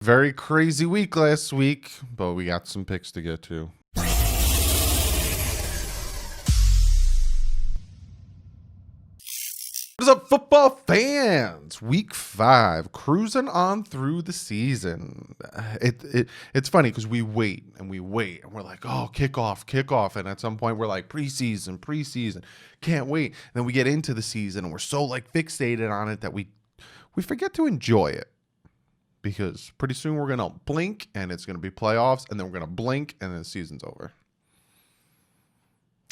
Very crazy week last week, but we got some picks to get to. What is up, football fans? Week 5, cruising on through the season. It's funny because we wait, and we're like, oh, kickoff. And at some point, we're like, preseason. Can't wait. And then we get into the season, and we're so like fixated on it that we forget to enjoy it. Because pretty soon we're going to blink and it's going to be playoffs, and then we're going to blink and then the season's over.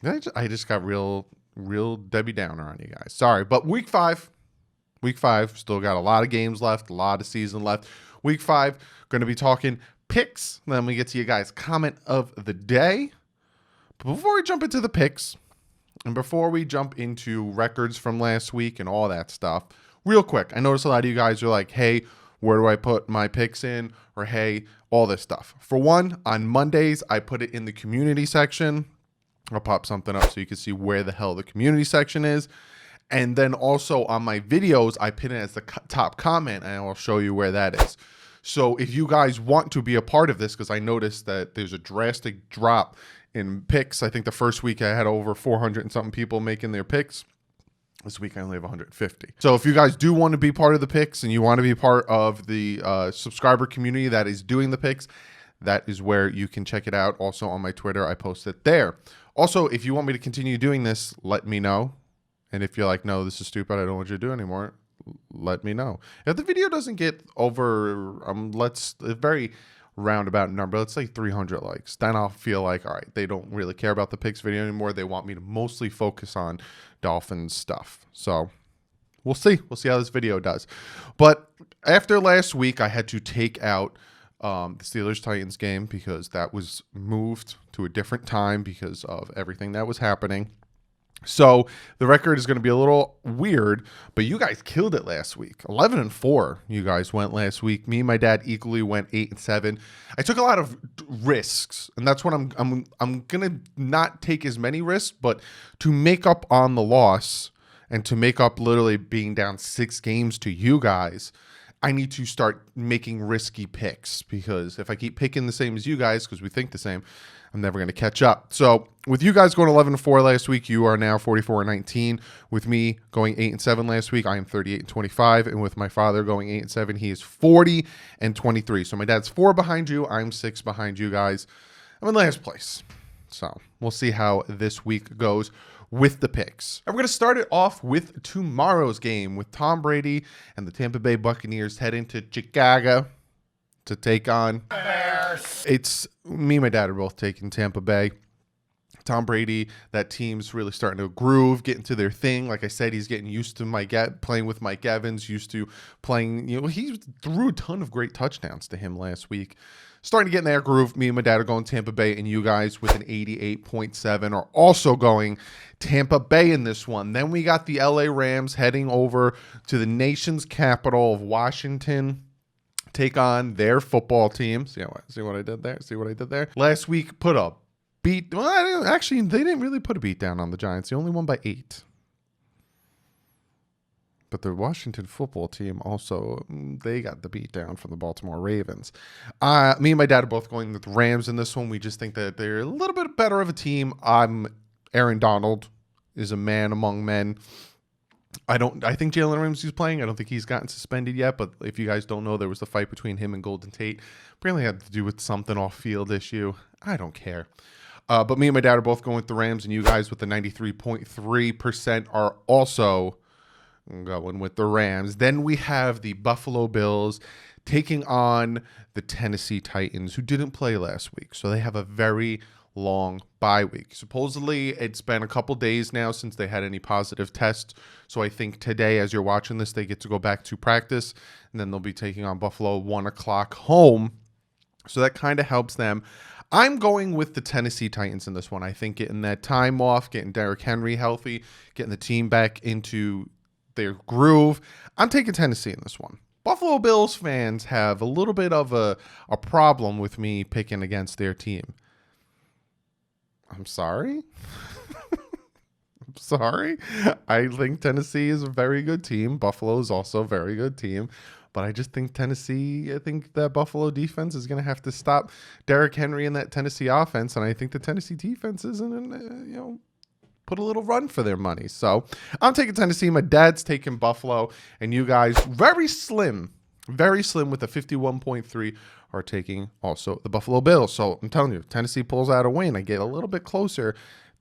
I just got real Debbie Downer on you guys. Sorry, but week 5, still got a lot of games left, a lot of season left. Week 5, going to be talking picks. Then we get to you guys' comment of the day. But before we jump into the picks, and before we jump into records from last week and all that stuff, real quick, I noticed a lot of you guys are like, hey, where do I put my picks in? Or, hey, all this stuff. For one, on Mondays, I put it in the community section. I'll pop something up so you can see where the hell the community section is. And then also on my videos, I pin it as the top comment, and I'll show you where that is. So if you guys want to be a part of this, because I noticed that there's a drastic drop in picks. I think the first week I had over 400 and something people making their picks. This week I only have 150. So if you guys do want to be part of the picks and you want to be part of the subscriber community that is doing the picks, that is where you can check it out. Also on my Twitter, I post it there. Also, if you want me to continue doing this, let me know. And if you're like, no, this is stupid, I don't want you to do it anymore, let me know. If the video doesn't get over, a very roundabout number, let's say 300 likes, then I'll feel like, all right, they don't really care about the picks video anymore. They want me to mostly focus on Dolphins stuff. So we'll see how this video does. But after last week, I had to take out the Steelers-Titans game because that was moved to a different time because of everything that was happening. So the record is going to be a little weird, but you guys killed it last week. 11-4 you guys went last week. Me and my dad equally went 8-7. I took a lot of risks, and that's what I'm going to not take as many risks, but to make up on the loss and to make up literally being down 6 games to you guys, I need to start making risky picks, because if I keep picking the same as you guys, because we think the same, I'm never going to catch up. So with you guys going 11-4 last week, you are now 44-19. With me going 8-7 last week, I am 38-25. And with my father going 8-7, he is 40-23. So my dad's 4 behind you. I'm 6 behind you guys. I'm in last place. So we'll see how this week goes with the picks. And we're going to start it off with tomorrow's game with Tom Brady and the Tampa Bay Buccaneers heading to Chicago to take on Bears. It's me and my dad are both taking Tampa Bay. Tom Brady, that team's really starting to groove, get into their thing. Like I said, he's getting used to playing with Mike Evans, used to playing, he threw a ton of great touchdowns to him last week. Starting to get in their groove. Me and my dad are going Tampa Bay, and you guys with an 88.7 are also going Tampa Bay in this one. Then we got the LA Rams heading over to the nation's capital of Washington, take on their football team. See what I did there? Last week put a beat. Well, actually, they didn't really put a beat down on the Giants. They only won by 8. But the Washington football team also, they got the beat down from the Baltimore Ravens. Me and my dad are both going with the Rams in this one. We just think that they're a little bit better of a team. Aaron Donald is a man among men. I think Jalen Ramsey's playing. I don't think he's gotten suspended yet, but if you guys don't know, there was the fight between him and Golden Tate. Apparently had to do with something off-field issue. I don't care. But me and my dad are both going with the Rams, and you guys with the 93.3% are also going with the Rams. Then we have the Buffalo Bills taking on the Tennessee Titans, who didn't play last week. So they have a very long bye week. Supposedly, it's been a couple days now since they had any positive tests. So I think today, as you're watching this, they get to go back to practice, and then they'll be taking on Buffalo 1 o'clock home. So that kind of helps them. I'm going with the Tennessee Titans in this one. I think getting that time off, getting Derrick Henry healthy, getting the team back into their groove. I'm taking Tennessee in this one. Buffalo Bills fans have a little bit of a problem with me picking against their team. I'm sorry. I'm sorry. I think Tennessee is a very good team. Buffalo is also a very good team. But I just think Tennessee, I think that Buffalo defense is going to have to stop Derrick Henry in that Tennessee offense. And I think the Tennessee defense isn't, put a little run for their money. So I'm taking Tennessee. My dad's taking Buffalo. And you guys, very slim with a 51.3 are taking also the Buffalo Bills. So I'm telling you, Tennessee pulls out a win. I get a little bit closer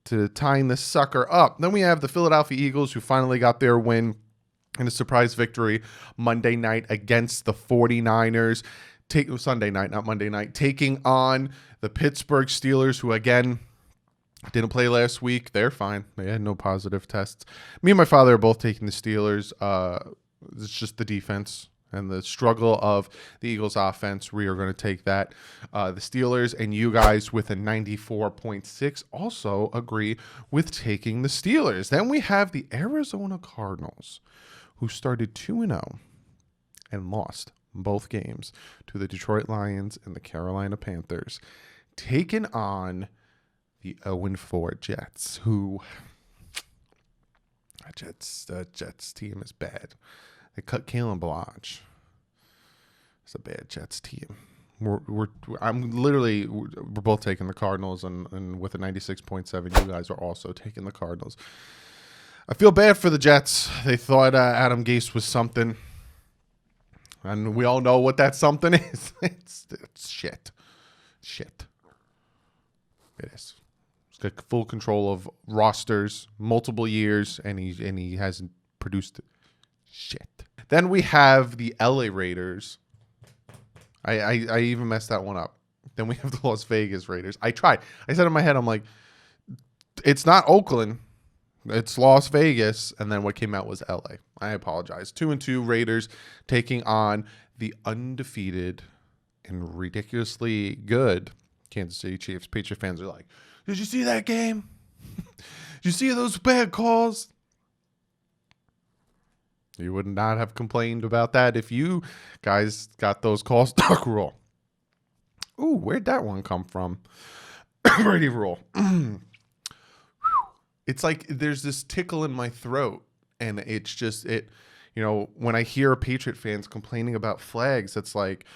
to tying this sucker up. Then we have the Philadelphia Eagles, who finally got their win in a surprise victory Monday night against the 49ers. Sunday night, not Monday night, taking on the Pittsburgh Steelers, who again didn't play last week. They're fine. They had no positive tests. Me and my father are both taking the Steelers. It's just the defense and the struggle of the Eagles offense. We are going to take that. The Steelers, and you guys with a 94.6 also agree with taking the Steelers. Then we have the Arizona Cardinals, who started 2-0 and lost both games to the Detroit Lions and the Carolina Panthers, taking on the 0-4 Jets, who the Jets team is bad. They cut Kalen Ballage. It's a bad Jets team. We're both taking the Cardinals, and with a 96.7, you guys are also taking the Cardinals. I feel bad for the Jets. They thought Adam Gase was something, and we all know what that something is. It's shit. It is. He's got full control of rosters, multiple years, and he hasn't produced shit. Then we have the LA Raiders. I even messed that one up. Then we have the Las Vegas Raiders. I tried. I said in my head, I'm like, it's not Oakland. It's Las Vegas. And then what came out was LA. I apologize. 2-2 Raiders taking on the undefeated and ridiculously good Kansas City Chiefs. Patriot fans are like, did you see that game? Did you see those bad calls? You would not have complained about that if you guys got those calls. Duck rule. Ooh, where'd that one come from? Brady rule. It's like there's this tickle in my throat, and it's just when I hear Patriot fans complaining about flags, it's like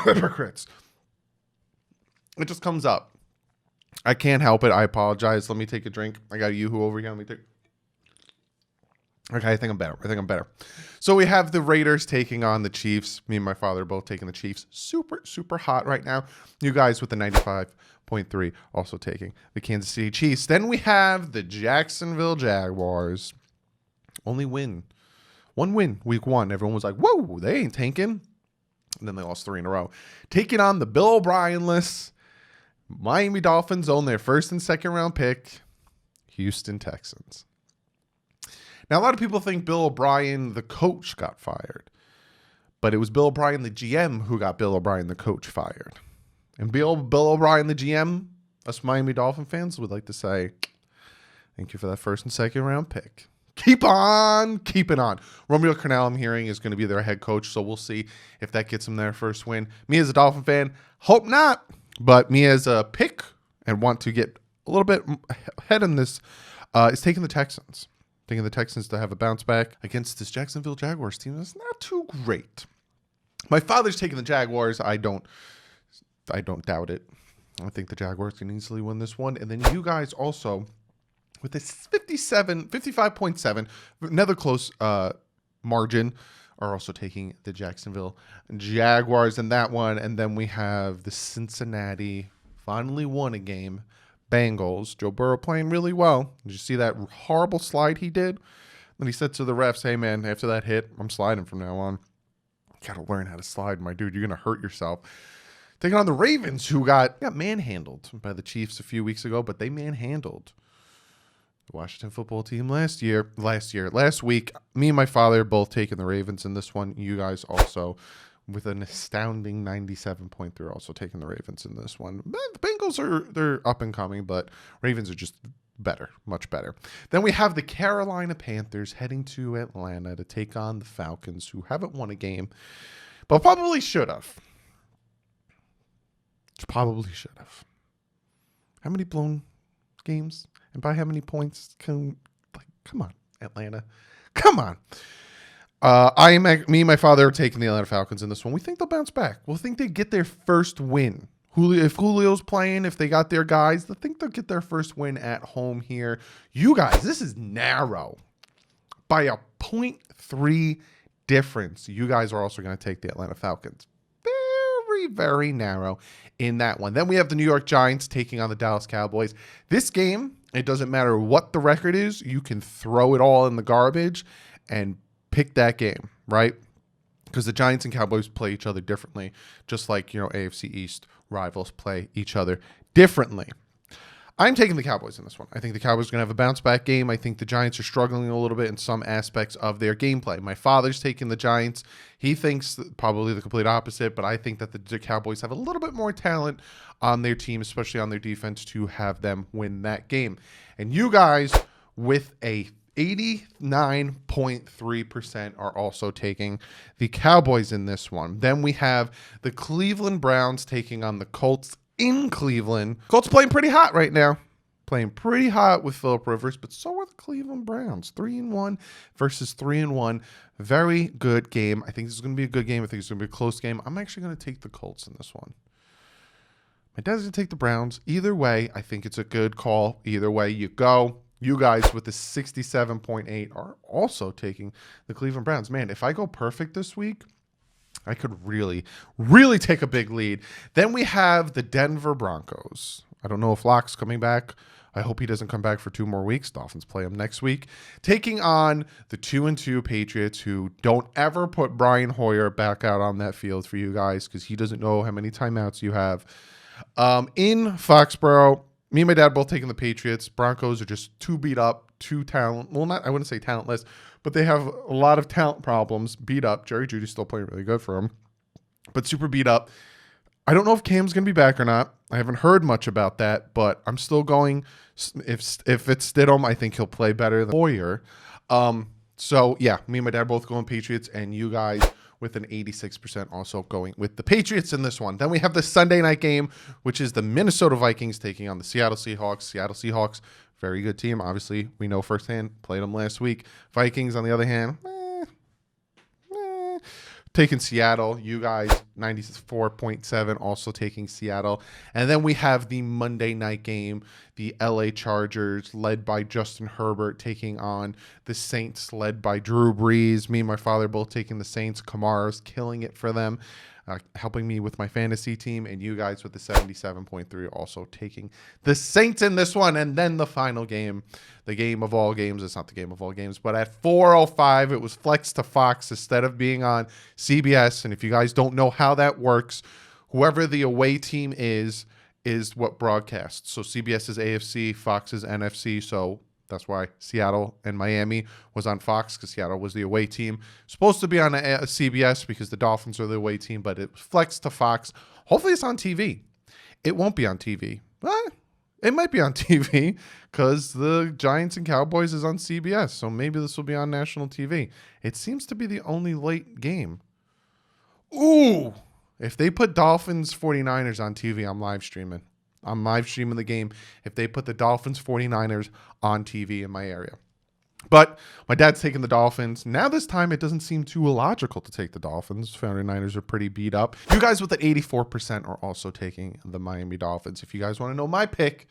hypocrites. It just comes up. I can't help it. I apologize. Let me take a drink. I got a Yoo-hoo over here. Let me take. Okay, I think I'm better. So we have the Raiders taking on the Chiefs. Me and my father are both taking the Chiefs. Super, super hot right now. You guys with the 95.3 also taking the Kansas City Chiefs. Then we have the Jacksonville Jaguars. Only win. One win, week 1. Everyone was like, whoa, they ain't tanking. And then they lost 3 in a row. Taking on the Bill O'Brien-less Miami Dolphins, own their first and second round pick, Houston Texans. Now, a lot of people think Bill O'Brien, the coach, got fired. But it was Bill O'Brien, the GM, who got Bill O'Brien, the coach, fired. And Bill O'Brien, the GM, us Miami Dolphin fans would like to say, thank you for that first and second round pick. Keep on keeping on. Romeo Crennel, I'm hearing, is going to be their head coach, so we'll see if that gets them their first win. Me as a Dolphin fan, hope not. But me as a pick and want to get a little bit ahead in this is taking the Texans. Taking the Texans to have a bounce back against this Jacksonville Jaguars team that's not too great. My father's taking the Jaguars. I don't doubt it. I think the Jaguars can easily win this one. And then you guys also, with this 55.7, another close margin, are also taking the Jacksonville Jaguars in that one. And then we have the Cincinnati, finally won a game, Bengals. Joe Burrow playing really well. Did you see that horrible slide he did? Then he said to the refs, hey, man, after that hit, I'm sliding from now on. You got to learn how to slide, my dude. You're going to hurt yourself. Taking on the Ravens, who got manhandled by the Chiefs a few weeks ago, but they manhandled the Washington football team last week. Me and my father both taking the Ravens in this one. You guys also with an astounding 97.3 also taking the Ravens in this one. The Bengals they're up and coming, but Ravens are just better, much better. Then we have the Carolina Panthers heading to Atlanta to take on the Falcons, who haven't won a game, but probably should have. Probably should have. How many blown games? And by how many points? Come on, Atlanta. Come on. Me and my father are taking the Atlanta Falcons in this one. We think they'll bounce back. We think they get their first win. If Julio's playing, if they got their guys, I think they'll get their first win at home here. You guys, this is narrow by a 0.3 difference. You guys are also going to take the Atlanta Falcons. Very, very narrow in that one. Then we have the New York Giants taking on the Dallas Cowboys. This game, it doesn't matter what the record is. You can throw it all in the garbage and pick that game, right? Because the Giants and Cowboys play each other differently, just like, AFC East rivals play each other differently. I'm taking the Cowboys in this one. I think the Cowboys are going to have a bounce-back game. I think the Giants are struggling a little bit in some aspects of their gameplay. My father's taking the Giants. He thinks probably the complete opposite, but I think that the Cowboys have a little bit more talent on their team, especially on their defense, to have them win that game. And you guys, with a 89.3% are also taking the Cowboys in this one. Then we have the Cleveland Browns taking on the Colts in Cleveland. Colts playing pretty hot right now. Playing pretty hot with Phillip Rivers, but so are the Cleveland Browns. 3-1 versus 3-1. Very good game. I think this is going to be a good game. I think it's going to be a close game. I'm actually going to take the Colts in this one. My dad's going to take the Browns. Either way, I think it's a good call. Either way you go. You guys with the 67.8 are also taking the Cleveland Browns. Man, if I go perfect this week, I could really, really take a big lead. Then we have the Denver Broncos. I don't know if Locke's coming back. I hope he doesn't come back for 2 more weeks. Dolphins play him next week. Taking on the 2-2 Patriots, who don't ever put Brian Hoyer back out on that field for you guys because he doesn't know how many timeouts you have. In Foxborough, me and my dad both taking the Patriots. Broncos are just too beat up, too talent. Well, I wouldn't say talentless, but they have a lot of talent problems. Beat up. Jerry Jeudy's still playing really good for him, but super beat up. I don't know if Cam's going to be back or not. I haven't heard much about that, but I'm still going. If it's Stidham, I think he'll play better than Hoyer. So, yeah, me and my dad both going Patriots, and you guys with an 86% also going with the Patriots in this one. Then we have the Sunday night game, which is the Minnesota Vikings taking on the Seattle Seahawks. Seattle Seahawks, very good team. Obviously, we know firsthand. Played them last week. Vikings, on the other hand, taking Seattle. You guys, 94.7, also taking Seattle. And then we have the Monday night game, the LA Chargers, led by Justin Herbert, taking on the Saints, led by Drew Brees. Me and my father both taking the Saints. Kamara's killing it for them, helping me with my fantasy team. And you guys with the 77.3 also taking the Saints in this one. And then the final game, the game of all games. It's not the game of all games, but at 4:05, it was flexed to Fox instead of being on CBS. And if you guys don't know how that works, whoever the away team is what broadcasts. So CBS is AFC, Fox is NFC. So that's why Seattle and Miami was on Fox, because Seattle was the away team. Supposed to be on a CBS because the Dolphins are the away team, but it flexed to Fox. Hopefully it's on TV. It won't be on TV. It might be on TV because the Giants and Cowboys is on CBS. So maybe this will be on national TV. It seems to be the only late game. Ooh, if they put Dolphins 49ers on TV, I'm live streaming. I'm live streaming the game if they put the Dolphins 49ers on TV in my area. But my dad's taking the Dolphins. Now this time it doesn't seem too illogical to take the Dolphins. 49ers are pretty beat up. You guys with an 84% are also taking the Miami Dolphins. If you guys want to know my pick,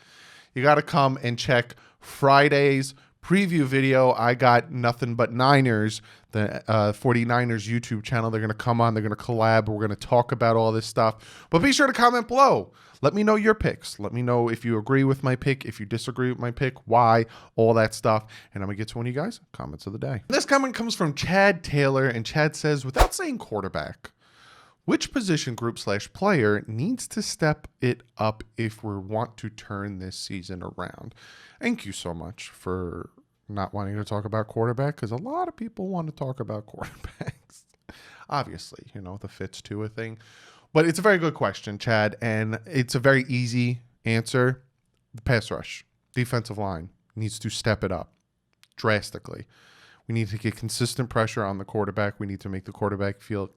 you got to come and check Friday's preview video. I got Nothing But Niners, the 49ers YouTube channel. They're going to come on. They're going to collab. We're going to talk about all this stuff. But be sure to comment below. Let me know your picks. Let me know if you agree with my pick, if you disagree with my pick, why, all that stuff. And I'm going to get to one of you guys' comments of the day. This comment comes from Chad Taylor, and Chad says, without saying quarterback, which position group / player needs to step it up if we want to turn this season around? Thank you so much for not wanting to talk about quarterback, because a lot of people want to talk about quarterbacks. Obviously, the Fitz Tua thing. But it's a very good question, Chad, and it's a very easy answer. The pass rush, defensive line needs to step it up drastically. We need to get consistent pressure on the quarterback. We need to make the quarterback feel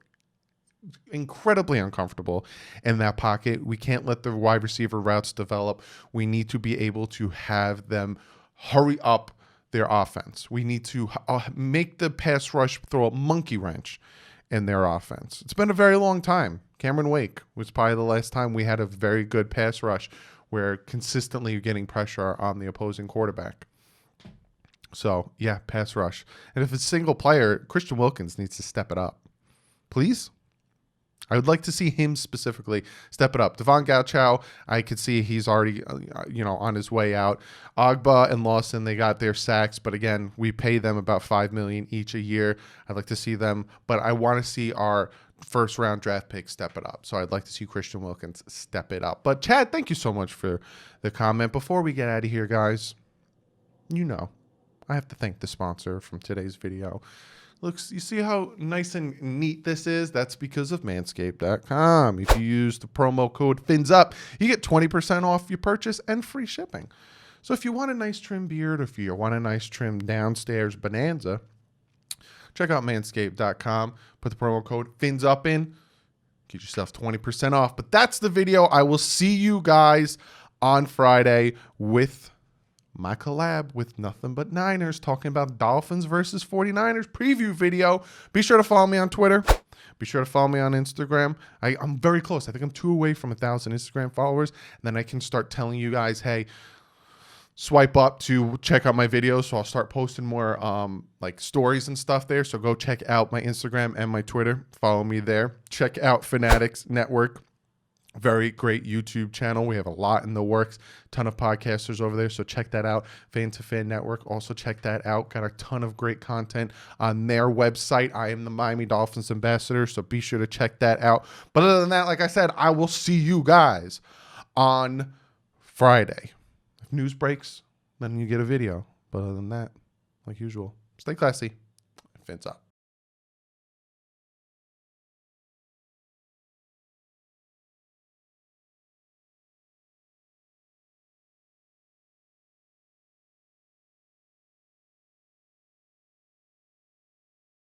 incredibly uncomfortable in that pocket. We can't let the wide receiver routes develop. We need to be able to have them hurry up their offense. We need to make the pass rush throw a monkey wrench in their offense. It's been a very long time. Cameron Wake was probably the last time we had a very good pass rush where consistently you're getting pressure on the opposing quarterback. So, yeah, pass rush. And if it's single player, Christian Wilkins needs to step it up. Please? I would like to see him specifically step it up. Devon Gauchow, I could see he's already, on his way out. Ogba and Lawson, they got their sacks, but again, we pay them about $5 million each a year. I'd like to see them, but I want to see our first-round draft pick step it up. So I'd like to see Christian Wilkins step it up. But Chad, thank you so much for the comment. Before we get out of here, guys, I have to thank the sponsor from today's video. Looks, you see how nice and neat this is? That's because of manscaped.com. If you use the promo code FINSUP, you get 20% off your purchase and free shipping. So if you want a nice trim beard, or if you want a nice trim downstairs bonanza, check out manscaped.com. Put the promo code FINSUP in. Get yourself 20% off. But that's the video. I will see you guys on Friday with my collab with Nothing But Niners, talking about Dolphins versus 49ers preview video. Be sure to follow me on Twitter. Be sure to follow me on Instagram. I'm very close. I think I'm 2 away from 1,000 Instagram followers. And then I can start telling you guys, hey, swipe up to check out my videos. So I'll start posting more like stories and stuff there. So go check out my Instagram and my Twitter. Follow me there. Check out Fanatics Network. Very great YouTube channel. We have a lot in the works. Ton of podcasters over there, so check that out. Fan to Fan Network. Also check that out. Got a ton of great content on their website. I am the Miami Dolphins ambassador, so be sure to check that out. But other than that, like I said, I will see you guys on Friday. If news breaks, then you get a video. But other than that, like usual, stay classy. Fins up.